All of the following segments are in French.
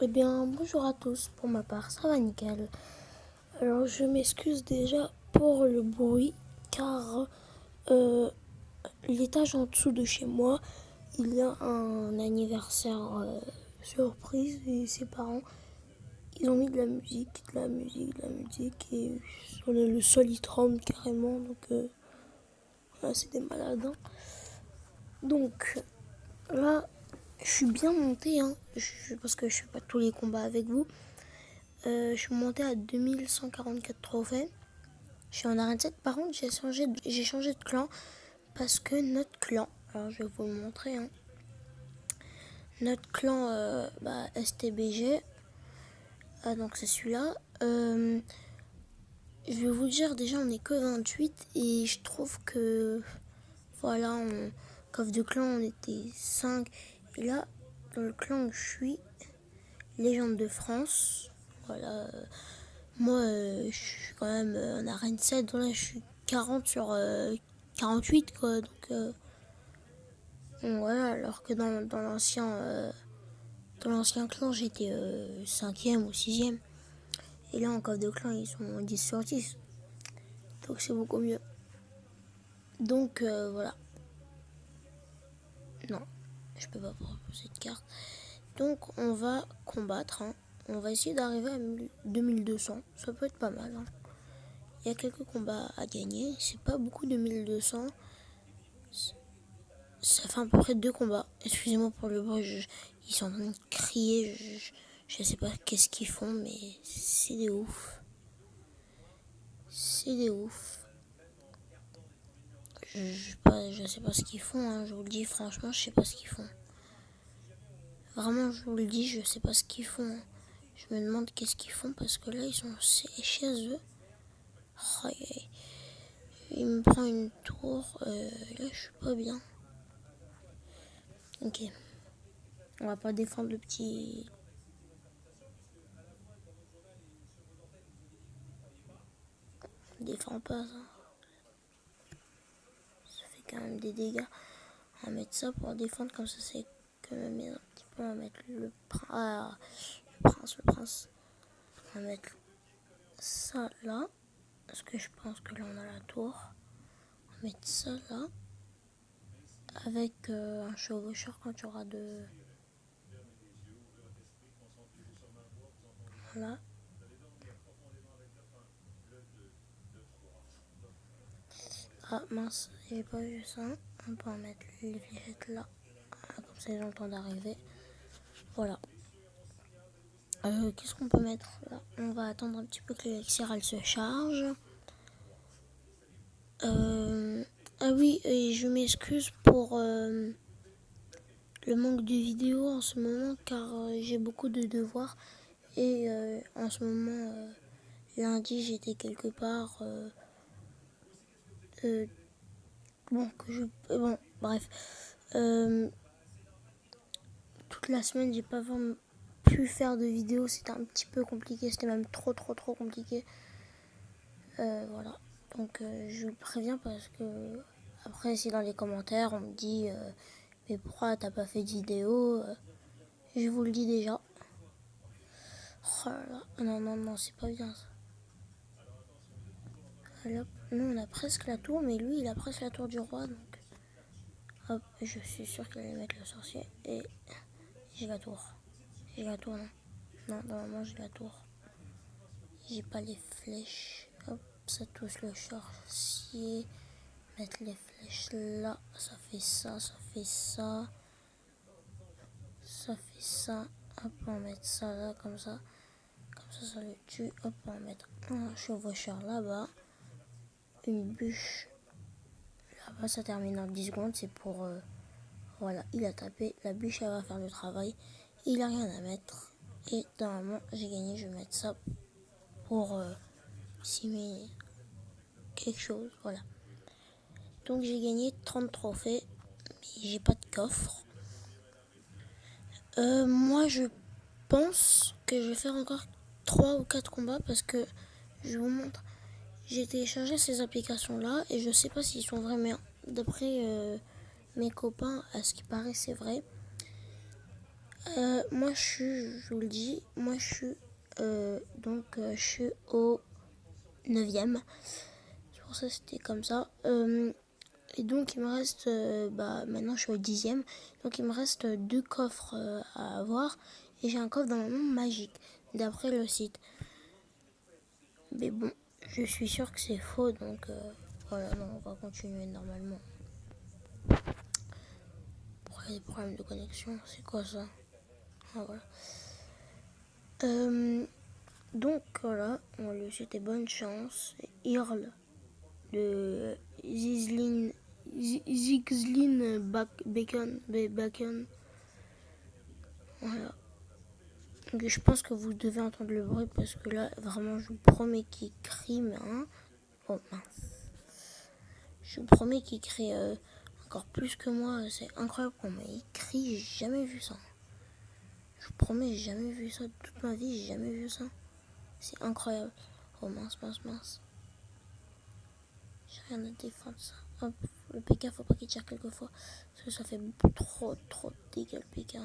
Eh bien, bonjour à tous, pour ma part, ça va nickel. Alors, je m'excuse déjà pour le bruit, car euh, l'étage en dessous de chez moi, il y a un anniversaire surprise et ses parents, ils ont mis de la musique, de la musique, de la musique et sur le sol il tremble carrément, donc voilà, c'est des malades. Hein. Donc là, je suis bien montée, hein, parce que je fais pas tous les combats avec vous. Je suis montée à 2144 trophées. Je suis en arène 7. Par contre, j'ai changé de clan parce que notre clan, alors je vais vous le montrer, hein, notre clan STBG, donc c'est celui-là. Je vais vous dire, déjà, on n'est que 28 et je trouve que, voilà, coffre de clan, on était 5. Et là, dans le clan où je suis, légende de France, voilà. Moi, je suis quand même en arène 7, là, je suis 40 sur 48, quoi. Donc voilà, alors que dans l'ancien clan, j'étais 5e ou 6e. Et là, en coffre de clan, ils sont 10 sur 10. Donc c'est beaucoup mieux. Donc voilà. Non, je peux pas prendre cette carte. Donc on va combattre. Hein. On va essayer d'arriver à 2200. Ça peut être pas mal. Hein. Il y a quelques combats à gagner. C'est pas beaucoup de 1200. Ça fait à peu près 2 combats. Excusez-moi pour le bruit. Ils sont en train de crier. Je sais pas qu'est-ce qu'ils font, mais c'est des ouf. C'est des ouf. Je sais pas ce qu'ils font. Hein. Je vous le dis franchement, je sais pas ce qu'ils font. Vraiment, je vous le dis, je sais pas ce qu'ils font. Hein. Je me demande qu'est-ce qu'ils font parce que là, ils sont chez eux. Oh, il me prend une tour. Là, je suis pas bien. Ok. On va pas défendre le petit. On défend pas ça. Ça fait quand même des dégâts. On va mettre ça pour défendre comme ça, c'est quand même un petit peu. On va mettre le prince. On va mettre ça là. Parce que je pense que là, on a la tour. On va mettre ça là. Avec un chevaucheur quand il y aura de. Voilà. Ah mince, j'ai pas vu ça. On peut en mettre les fléchettes là. Comme ça, ils ont le temps d'arriver. Voilà. Qu'est-ce qu'on peut mettre là? On va attendre un petit peu que l'élixir elle se charge. Ah oui, et je m'excuse pour le manque de vidéos en ce moment car j'ai beaucoup de devoirs. Et en ce moment, lundi, j'étais quelque part. Bon, bon, bref. Toute la semaine, j'ai pas vraiment pu faire de vidéos. C'était un petit peu compliqué. C'était même trop compliqué. Voilà. Donc, je vous préviens parce que après, si dans les commentaires, on me dit mais pourquoi t'as pas fait de vidéo je vous le dis déjà. Oh là là. Non, c'est pas bien ça. Allez, hop. Nous, on a presque la tour, mais lui, il a presque la tour du roi. Donc, hop, je suis sûr qu'il allait mettre le sorcier. Et j'ai la tour. J'ai la tour, non. Non, normalement, j'ai la tour. J'ai pas les flèches. Hop, ça touche le sorcier. Mettre les flèches là. Ça fait ça, ça fait ça. Ça fait ça. Hop, on va mettre ça là, comme ça. Comme ça le tue. Hop, on va mettre un chevaucheur là-bas. Une bûche là-bas, ça termine en 10 secondes. C'est pour... voilà, il a tapé. La bûche, elle va faire le travail. Il a rien à mettre. Et normalement, j'ai gagné. Je vais mettre ça pour simuler quelque chose. Voilà. Donc, j'ai gagné 30 trophées. Mais j'ai pas de coffre. Moi, je pense que je vais faire encore 3 ou 4 combats parce que je vous montre. J'ai téléchargé ces applications-là et je sais pas s'ils sont vrais, mais d'après mes copains, à ce qui paraît, c'est vrai. Moi, je vous le dis, moi, je suis au 9e. C'est pour ça que c'était comme ça. Et donc, il me reste, maintenant, je suis au 10e. Donc, il me reste 2 coffres à avoir. Et j'ai un coffre dans mon monde magique, d'après le site. Mais bon, je suis sûre que c'est faux, donc voilà, non, on va continuer normalement. Pourquoi il y a des problèmes de connexion? C'est quoi ça? Ah, voilà. Donc voilà, on lui souhaite bonne chance. Earl de Zigzlin Bacon. Voilà. Donc je pense que vous devez entendre le bruit parce que là, vraiment, je vous promets qu'il crie, mais hein. Oh mince. Je vous promets qu'il crie encore plus que moi. C'est incroyable comment il crie. J'ai jamais vu ça. Je vous promets, j'ai jamais vu ça. Toute ma vie, j'ai jamais vu ça. C'est incroyable. Oh mince. J'ai rien à défendre ça. Hop, le PK, faut pas qu'il tire quelquefois. Parce que ça fait trop de dégâts le PK.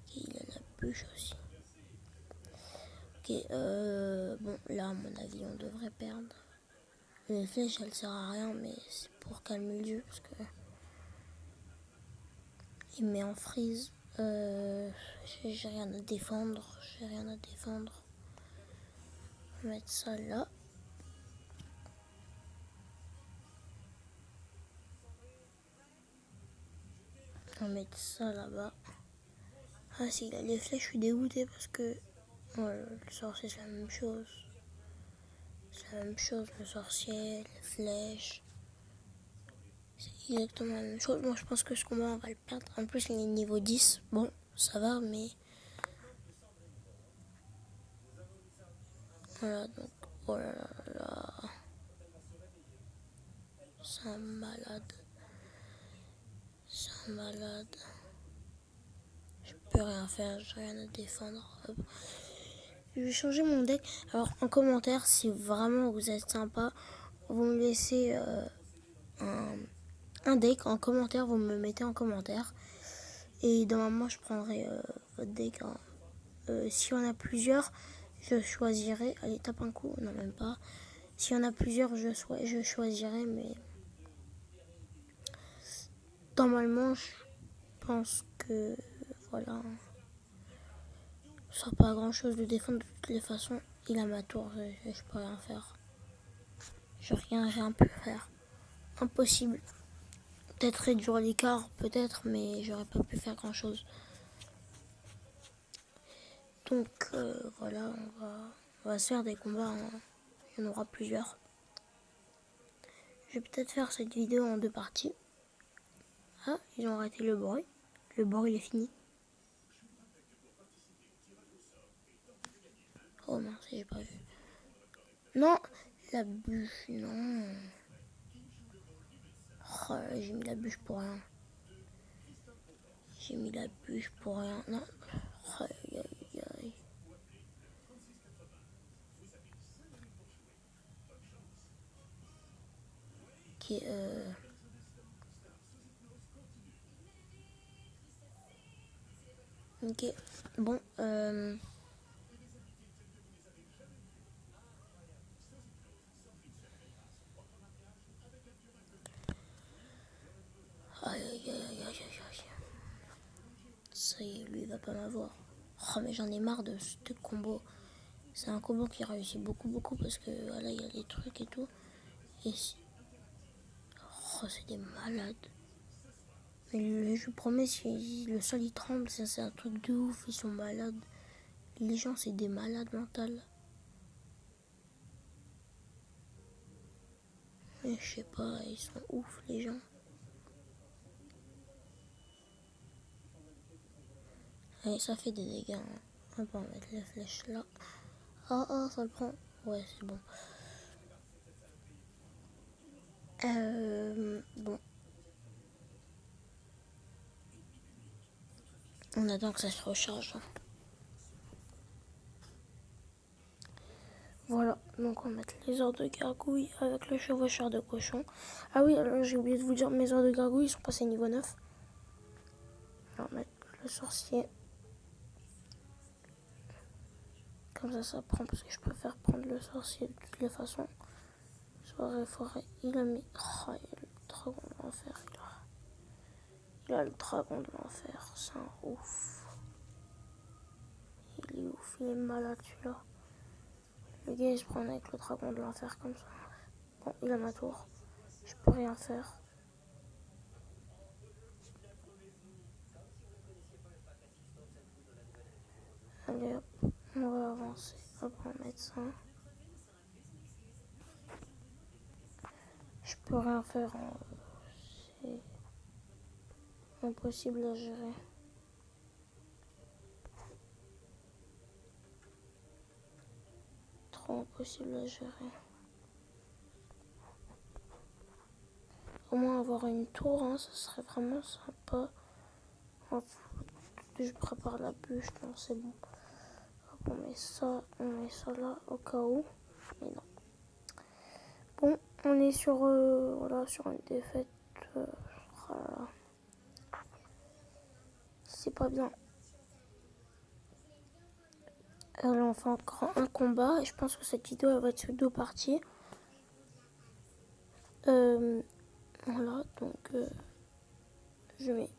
Ok, il a la bûche aussi. Ok, bon, là, à mon avis, on devrait perdre. Les flèches, elles servent à rien, mais c'est pour calmer le jeu. Parce que il me met en freeze. J'ai rien à défendre. On va mettre ça là. On va mettre ça là-bas. Ah, s'il a les flèches, je suis dégoûtée parce que le sorcier, c'est la même chose. Le sorcier, les flèches. C'est exactement la même chose. Moi, je pense que ce combat, on va le perdre. En plus, il est niveau 10. Bon, ça va, mais... Voilà, donc... Oh là là là. C'est un malade. Je peux rien faire, j'ai rien à défendre. Hop. Je vais changer mon deck. Alors, en commentaire, si vraiment vous êtes sympa, vous me laissez un deck en commentaire. Vous me mettez en commentaire. Et normalement, je prendrai votre deck. Si on a plusieurs, je choisirai. Allez, tape un coup. Non, même pas. Si on a plusieurs, je choisirai. Mais normalement, je pense que voilà. Ça sera pas grand chose de défendre de toutes les façons. Il a ma tour. Je peux rien faire. Je rien pu faire. Impossible. Peut-être réduire l'écart, peut-être, mais j'aurais pas pu faire grand chose. Donc voilà, on va se faire des combats. Hein. Il y en aura plusieurs. Je vais peut-être faire cette vidéo en 2 parties. Ah, ils ont arrêté le bruit. Le bruit il est fini. Oh mince, j'ai pas vu. Non, la bûche, non. Oh, j'ai mis la bûche pour rien. Non. Oh, aïe, aïe, aïe. Ok, Ok, bon, aïe, aïe, aïe, aïe, aïe. Ça y est, lui, il va pas m'avoir. Oh, mais j'en ai marre de ce combo. C'est un combo qui réussit beaucoup parce que voilà, il y a les trucs et tout. Et oh, c'est des malades. Mais je vous promets, si le sol il tremble, c'est un truc de ouf, ils sont malades. Les gens, c'est des malades mentales. Mais je sais pas, ils sont ouf, les gens. Allez, ça fait des dégâts. Hein. On va mettre les flèches là. Ah, ça le prend. Ouais, c'est bon. Bon. On attend que ça se recharge. Hein. Voilà, donc on va mettre les ors de gargouille avec le chevaucheur de cochon. Ah oui, alors j'ai oublié de vous dire, mes ors de gargouille sont passés niveau 9. On va mettre le sorcier. Comme ça prend, parce que je préfère prendre le sorcier de toutes les façons. Soirée, forêt, il a mis... Oh, il a le dragon de l'enfer, il a le dragon de l'enfer, c'est un ouf. Il est ouf, il est malade celui-là. Le gars il se prend avec le dragon de l'enfer comme ça. Bon, il a ma tour. Je peux rien faire. Allez hop, on va avancer. Hop, on va mettre ça. Je peux rien faire. C'est impossible à gérer. Trop impossible à gérer. Au moins avoir une tour, hein, ça serait vraiment sympa. Hop, je prépare la bûche, non c'est bon. Hop, on met ça là au cas où. Mais non. Bon, on est sur, voilà, sur une défaite. Voilà. C'est pas bien. Alors on fait encore un combat et je pense que cette vidéo elle va être sur 2 parties. Voilà, donc je mets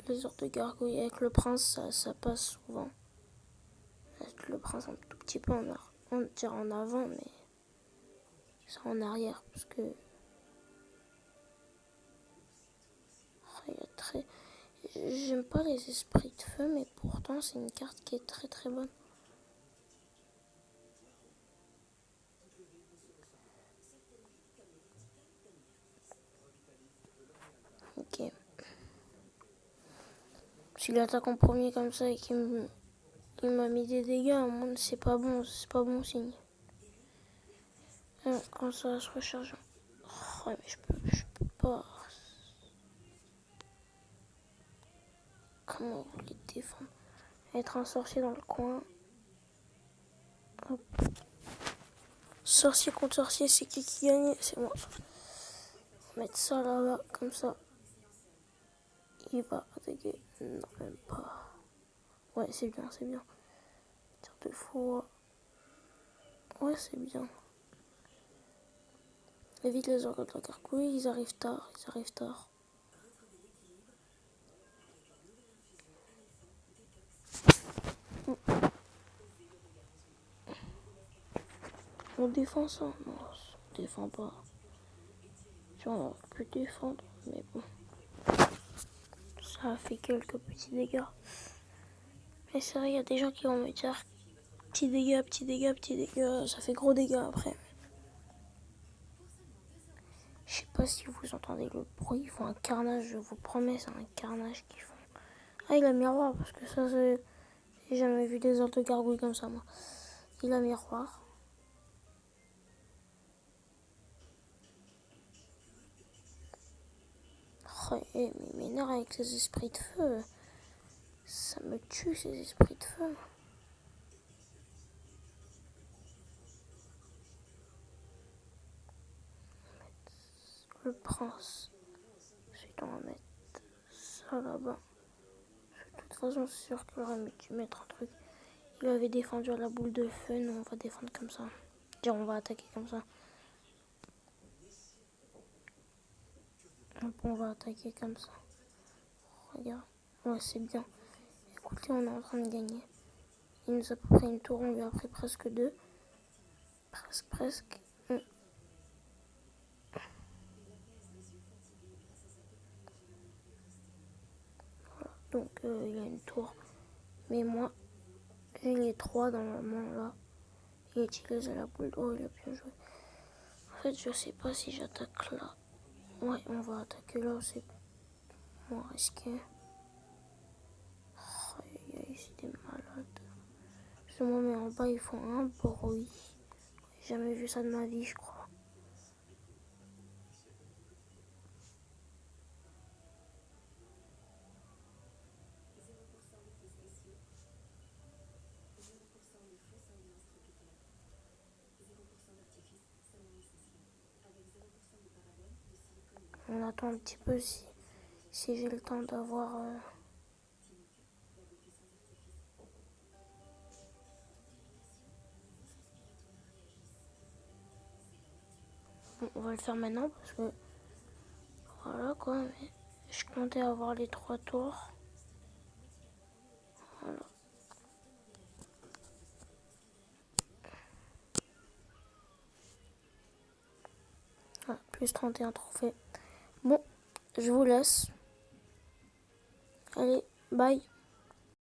les ordres de gargouille avec le prince, ça passe souvent. Avec le prince un tout petit peu on tire en avant, mais c'est en arrière parce que il y a très... J'aime pas les esprits de feu, mais pourtant c'est une carte qui est très très bonne. Ok. S'il attaque en premier comme ça et qu'il m'a mis des dégâts, c'est pas bon signe. Alors, quand ça va se recharger. Oh, mais je peux pas. Comment vous voulez défendre? Être un sorcier dans le coin. Hop. Sorcier contre sorcier, c'est qui gagne? C'est moi. On va mettre ça là-bas, comme ça. Il va attaquer. Non, même pas. Ouais, c'est bien, c'est bien. Tire 2 fois. Ouais, c'est bien. Évite les organes de la gargouille, ils arrivent tard. On défend ça? Non, on défend pas. Tu vois, on aurait pu défendre, mais bon. Ça a fait quelques petits dégâts. Mais c'est vrai, il y a des gens qui vont me dire petits dégâts, ça fait gros dégâts après. Je sais pas si vous entendez le bruit, ils font un carnage, je vous promets, c'est un carnage qu'ils font. Ah, il a miroir, parce que ça, c'est... J'ai jamais vu des ordres de gargouilles comme ça, moi. Il a miroir. Oh, mais il m'énerve avec ces esprits de feu. Ça me tue, ces esprits de feu. Le prince. Ensuite, on va mettre ça là-bas. De toute façon, c'est sûr qu'il aurait dû mettre un truc. Il avait défendu à la boule de feu, nous on va défendre comme ça. Dire on va attaquer comme ça. On va attaquer comme ça. Regarde. Ouais, c'est bien. Écoutez, on est en train de gagner. Il nous a pris une tour, on lui a pris presque 2. Presque. Voilà. Donc, il y a une tour. Mais moi, j'ai les 3 dans la main là. Il utilise la boule. Oh, il a bien joué. En fait, je sais pas si j'attaque là. Ouais, on va attaquer là, c'est moins risqué. C'est des malades. Je me mets en bas, ils font un bruit. J'ai jamais vu ça de ma vie, je crois. On attend un petit peu si j'ai le temps d'avoir... Bon, on va le faire maintenant parce que voilà quoi. Mais je comptais avoir les 3 tours. Voilà. Ah, plus 31 trophées. Bon, je vous laisse. Allez, bye.